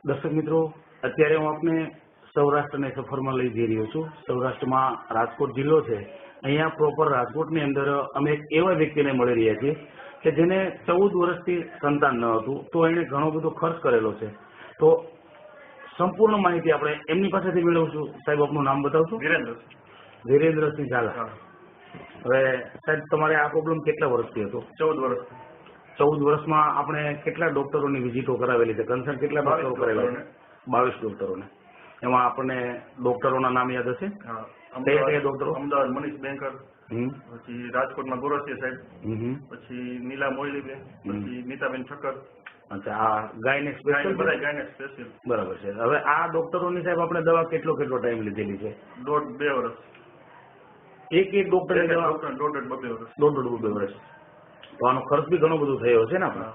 દર્શક મિત્રો, અત્યારે હું આપને સૌરાષ્ટ્રની સફરમાં લઈ જઈ રહ્યો છું. સૌરાષ્ટ્રમાં રાજકોટ જિલ્લો છે. અહીંયા પ્રોપર રાજકોટની અંદર અમે એક એવા વ્યક્તિને મળી રહ્યા છીએ કે જેને 14 વર્ષથી સંતાન ન હતું, તો એણે ઘણો બધો ખર્ચ કરેલો છે. તો સંપૂર્ણ માહિતી આપણે એમની પાસેથી મેળવશું. સાહેબ, આપનું નામ બતાવશો? વિરેન્દ્રસિંહ ઝાલા. હવે સાહેબ, તમારે આ પ્રોબ્લેમ કેટલા વર્ષથી હતો? 14 વર્ષ. 14 વર્ષમાં આપણે કેટલા ડોક્ટરોની વિઝિટો કરાવેલી છે? કન્સલ્ટ કેટલા ડોક્ટરો કરેલા છે? 22 ડોક્ટરોને. એમાં આપણને ડોક્ટરોના નામ યાદ હશે? કયા કયા ડોક્ટરો? અમદાવાદ મનીષ બેંકર, પછી રાજકોટમાં ગોરસિયા સાહેબ, પછી નીલા મોયલીબેન, પછી નીતાબેન ઠક્કર. અચ્છા, આ ગાયનેક સ્પેશિયલ? બધા ગાયનેક સ્પેશિયલ. બરાબર છે. હવે આ ડોક્ટરોની સાહેબ આપણે દવા કેટલો ટાઈમ લીધેલી છે? 1.5-2 વર્ષ. એક ડોક્ટરની દવા? 1.5-2 વર્ષ. 1.5-2 વર્ષ. તો આનો ખર્ચ બી ઘણો બધો થયો છે ને આપણે?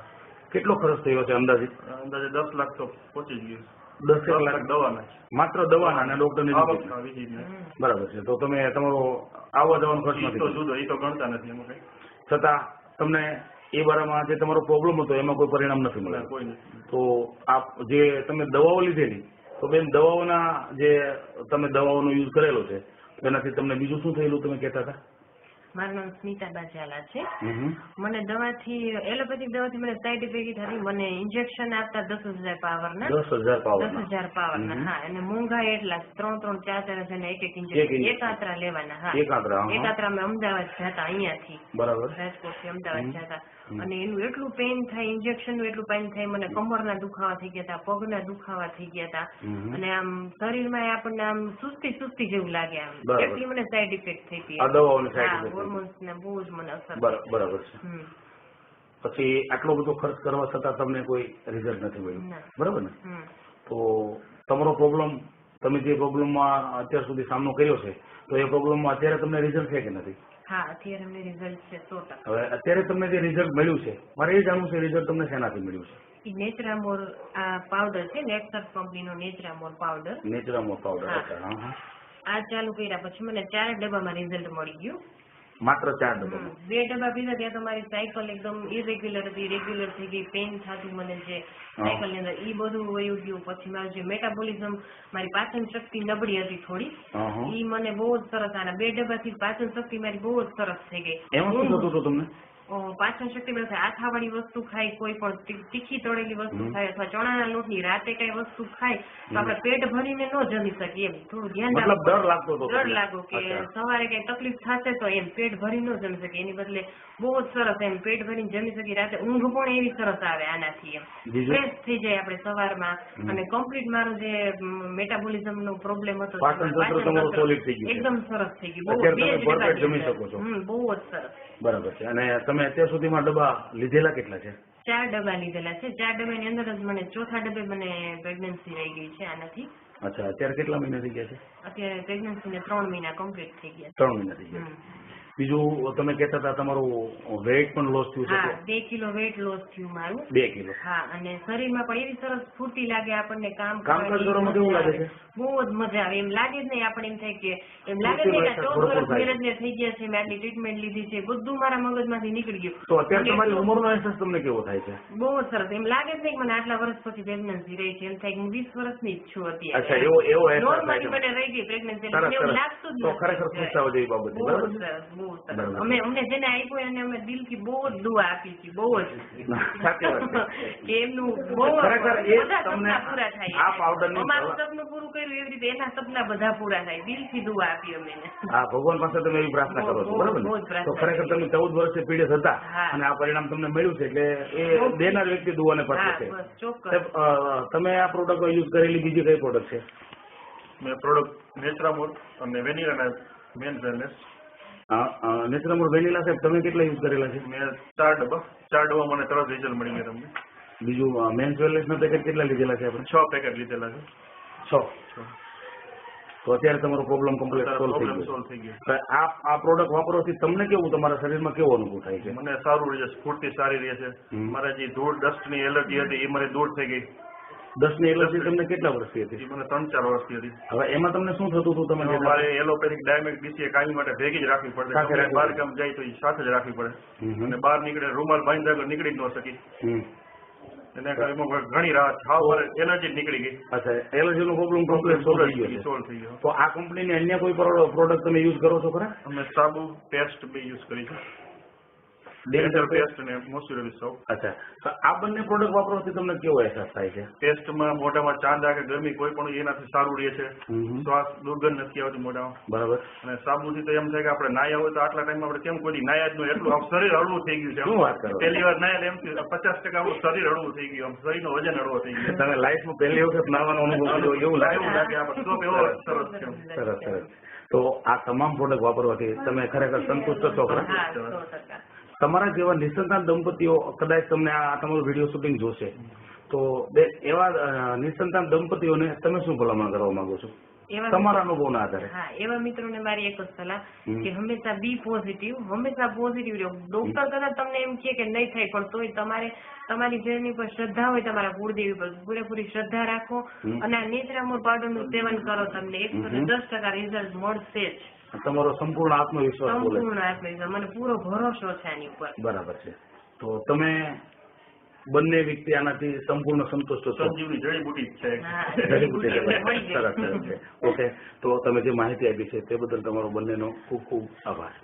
કેટલો ખર્ચ થયો છે અંદાજે? અંદાજે 10 લાખ તો પહોંચી ગયું. 10 લાખ દવાના? માત્ર દવાના અને ડોક્ટરની વિઝિટ. બરાબર છે. તો તમે તમારો આવવા જવાનો ખર્ચ નથી? એ તો ગણતા નથી એમાં કઈ. છતાં તમને એ બારામાં જે તમારો પ્રોબ્લેમ હતો એમાં કોઈ પરિણામ નથી મળ્યું? કોઈ નથી. તો આપ જે તમે દવાઓ લીધેલી, તો બેન દવાઓના જે તમે દવાઓનો યુઝ કરેલો છે એનાથી તમને બીજું શું થયેલું તમે કહેતા હતા? મારું નામ સ્મિતા ઝાલા છે. મને દવાથી એલોપેથિક દવાથી મને સાઈડ ઇફેક્ટ હતી. મને ઇન્જેક્શન આપતા 10,000 પાવરના. 10,000 પાવરના. હા, અને મોંઘા એટલા 3-3, 4-4 હજાર એક ઇન્જેક્શન એક આંતરા લેવાના. હા, એક આંતરા અમે અમદાવાદ જતા, અહીંયાથી રાજકોટ થી અમદાવાદ જતા. અને એનું એટલું પેઇન થાય, ઇન્જેક્શન નું એટલું પેઇન થાય. મને કમરના દુખાવા થઈ ગયા હતા, પગના દુખાવા થઈ ગયા હતા, અને આમ શરીરમાં આપણને આમ સુસ્તી જેવું લાગે. આમ એટલી મને સાઈડ ઇફેક્ટ થઈ હતી. હોર્મોન્સ ને બહુ જ મને અસર. બરાબર છે. પછી આટલો બધો ખર્ચ કરવા છતાં તમને કોઈ રિઝલ્ટ નથી મળ્યું, બરાબર ને? તો તમારો પ્રોબ્લેમ, તમે જે પ્રોબ્લેમમાં અત્યાર સુધી સામનો કર્યો છે, તો એ પ્રોબ્લેમમાં અત્યારે તમને રિઝલ્ટ છે કે નથી? હા, અત્યારે અમને રિઝલ્ટ છે 100%. હવે અત્યારે તમને જે રિઝલ્ટ મળ્યું છે, મારે એ જાણવું છે રિઝલ્ટ તમને શેનાથી મળ્યું છે? નેચરામોર આ પાવડર છે, નેક્સર કંપનીનો નેચરામોર પાવડર. Naturamore powder. આ ચાલુ કર્યા પછી મને 4 ડબ્બામાં રિઝલ્ટ મળી ગયું. માત્ર 4 ડબ્બા? 2 ડબ્બા પીધા ત્યાં તો મારી સાયકલ એકદમ ઇરેગ્યુલર હતી, રેગ્યુલર થઈ ગઈ. પેઇન થતું મને જે સાયકલ ની અંદર, એ બધું વયું ગયું. પછી મારું જે મેટાબોલિઝમ, મારી પાચન શક્તિ નબળી હતી થોડી, ઈ મને બહુ જ સરસ. આના 2 ડબ્બાથી પાચન શક્તિ મારી બહુ જ સરસ થઈ ગઈ. એમાં શું થતું હતું તમને? પાચન શક્તિ મળે. આથાવાળી વસ્તુ ખાય, કોઈ પણ તીખી તળેલી વસ્તુ ખાય, અથવા ચણાના લોટની રાતે કઈ વસ્તુ ખાય તો આપણે પેટ ભરીને ન જમી શકીએ. એમ થોડું ધ્યાન રાખવું. ડર લાગો કે સવારે કઈ તકલીફ થશે તો એમ પેટ ભરી ન જમી શકીએ. એની બદલે બહુ જ સરસ એમ પેટ ભરીને જમી શકીએ. રાતે ઊંઘ પણ એવી સરસ આવે આનાથી. એમ ફ્રેશ થઈ જાય આપણે સવારમાં. અને કમ્પ્લીટ મારો જે મેટાબોલિઝમ નો પ્રોબ્લેમ હતો એકદમ સરસ થઈ ગયું. બહુ જ સરસ. બરાબર છે. અને તમે અત્યાર સુધીમાં ડબ્બા લીધેલા કેટલા છે? 4 ડબ્બા લીધેલા છે. 4 ડબ્બાની અંદર જ મને 4થા ડબ્બે મને પ્રેગ્નન્સી રહી ગઈ છે આનાથી. અચ્છા, અત્યારે કેટલા મહિના થઈ ગયા છે? અત્યારે પ્રેગ્નન્સી ને 3 મહિના કમ્પ્લીટ થઈ ગયા. 3 મહિના થઈ ગયા. બીજું તમે કહેતા હતા તમારું વેઇટ પણ લોસ થયું છે? હા, 2 કિલો વેઇટ લોસ થયું મારું. 2 કિલો? હા. અને શરીરમાં પણ એવી સરસ સ્ફૂર્તિ લાગે આપણને. કામકાજ કરવામાં કેવું લાગે છે? બહુ જ મજા આવે. એમ લાગે જ નહીં આપણે, એમ થાય કે એમ લાગે છે કે 14 વર્ષ મેરેજ ને થઈ ગયા છે, મેં આટલી ટ્રીટમેન્ટ લીધી છે, બધું મારા મગજમાંથી નીકળી ગયું. તો અત્યારે તમારી ઉંમરનો અહેસાસ તમને કેવો થાય છે? બહુ જ સરસ. એમ લાગે જ નહીં કે મને આટલા વર્ષ પછી પ્રેગ્નન્સી રહી છે. એમ થાય કે હું 20 વર્ષની જ છું અત્યારે. અચ્છા, એવો અહેસાસ નોર્મલી મને રહી ગઈ પ્રેગ્નન્સી. એવું લાગતું જ નથી. ખરેખર ખુશાવ જેવી બાબત. બહુ સરસ, બહુ સરસ. અમને જેને આપ્યો એને અમે દિલથી બહુ જ દુઆ આપી છે. બહુ જ સાચી વાત કે એમનું બહુ ખરેખર બધા સપના પૂરા થાય. આ પાવડર અમારું સપનું પૂરું કર્યું એવી રીતે એના સપના બધા પૂરા થાય. દિલથી દુઆ આપી અમે. હા, ભગવાન પાસે તમે એવી પ્રાર્થના કરો છો, બરાબર ને? તો ખરેખર તમે 14 વર્ષથી પીડિત હતા અને આ પરિણામ તમને મળ્યું છે, એટલે એ દેનાર વ્યક્તિ દુઆને પાત્ર છે. તમે આ પ્રોડક્ટ યુઝ કરેલી બીજી કઈ પ્રોડક્ટ છે? મેં પ્રોડક્ટ નેચરામોર અને vanilla man wellness. Naturamore vanilla સાહેબ તમે કેટલા યુઝ કરેલા છે? મેં 4 ડબ્બા મને તરત રિઝલ્ટ મળી ગયા તમને. બીજું મેન્સ વેલનેસ ના પેકેટ કેટલા લીધેલા છે આપણે? 6 પેકેટ લીધેલા છે. 6. તો અત્યારે તમારો પ્રોબ્લેમ કમ્પ્લીટ સોલ્વ થઈ ગયો. આ પ્રોડક્ટ વાપરવાથી તમને કેવું, તમારા શરીરમાં કેવો અનુભવ થાય છે? મને સારું રહે છે, સ્ફૂર્તિ સારી રહે છે. મારે જે ધૂળ ડસ્ટની એલર્જી હતી એ મારી દૂર થઈ ગઈ. ડસ્ટની એલર્જી તમને કેટલા વર્ષથી હતી? મને 3-4 વર્ષથી હતી. હવે એમાં તમને શું થતું હતું? તમે મારે એલોપેથિક ડાયમેક ડીસી કાયમ માટે ભેગી જ રાખવી પડે. બહાર કામ જાય તો એ સાથે જ રાખવી પડે. અને બહાર નીકળે રૂમાલ બાંધ્યા વગર નીકળી જ ન શકી. એના કારણે ઘણી રાહત થાવ એનર્જી નીકળી ગઈ. અચ્છા, એલર્જી નો પ્રોબ્લેમ કમ્પ્લીટ સોલ્વ થઈ ગયો. સોલ્વ થઈ ગયો. તો આ કંપનીની અન્ય કોઈ પ્રોડક્ટ તમે યુઝ કરો છો ખરા? અમે સાબુ પેસ્ટ બી યુઝ કરી છે, ડેન્ટલ પેસ્ટ અને મોઇશ્ચરાઇઝર સોપ. અચ્છા, તો આ બંને પ્રોડક્ટ વાપરવાથી તમને કેવો અહેસાસ થાય છે? પેસ્ટમાં મોઢામાં ચાંદા કે ગરમી કોઈ પણ એનાથી સારું રહે છે, શ્વાસ દુર્ગંધ નથી આવતી મોઢામાં. બરાબર. અને સાબુથી તો એમ થાય કે આપણે નાયા હોય તો આટલા ટાઈમમાં આપણે કેમ કોઈ નાયા જ નહીં, એટલું શરીર હળવું થઈ ગયું છે. શું વાત કરો? પહેલી વાર નાયા એમ 50% આપણું શરીર હળવું થઈ ગયું, શરીરનો વજન હળવો થઈ ગયો. તમે લાઈફમાં પહેલી વખત નાવાનો અનુભવ કર્યો એવું લાગે આપણે તો એવો સરસ છે. સરસ સરસ. તો આ તમામ પ્રોડક્ટ વાપરવાથી તમે ખરેખર સંતુષ્ટ છો ખરા? હા, 100%. તમારા જેવા નિસંતાન દંપતીઓ કદાચ તમને આ તમારું વિડીયો શૂટિંગ જોશે, તો એવા નિસંતાન દંપતીઓને તમે શું ભલામણ કરવા માંગો છો તમારા અનુભવના આધારે? હા, એવા મિત્રોને મારી એક જ સલાહ કે હંમેશા બી પોઝિટિવ, હંમેશા પોઝિટિવ રહો. ડોક્ટર કદાચ તમને એમ કહે કે નહીં થાય, પણ તોય તમારે તમારી જર્ની પર શ્રદ્ધા હોય, તમારા કુળદેવી પર પૂરેપૂરી શ્રદ્ધા રાખો અને આ નેચરામોર પાવડરનું સેવન કરો, તમને 110% રિઝલ્ટ મળશે જ. તમારો સંપૂર્ણ આત્મવિશ્વાસ બોલે? સંપૂર્ણ આત્મવિશ્વાસ, મને પૂરો ભરોસો છે આની ઉપર. બરાબર છે. તો તમે બંને વ્યક્તિ આનાથી સંપૂર્ણ સંતુષ્ટ છો? સંજીવની જડીબુટી છે. સરસ સરસ છે. ઓકે, તો તમે જે માહિતી આપી છે તે બદલ તમારો બંનેનો ખૂબ ખૂબ આભાર.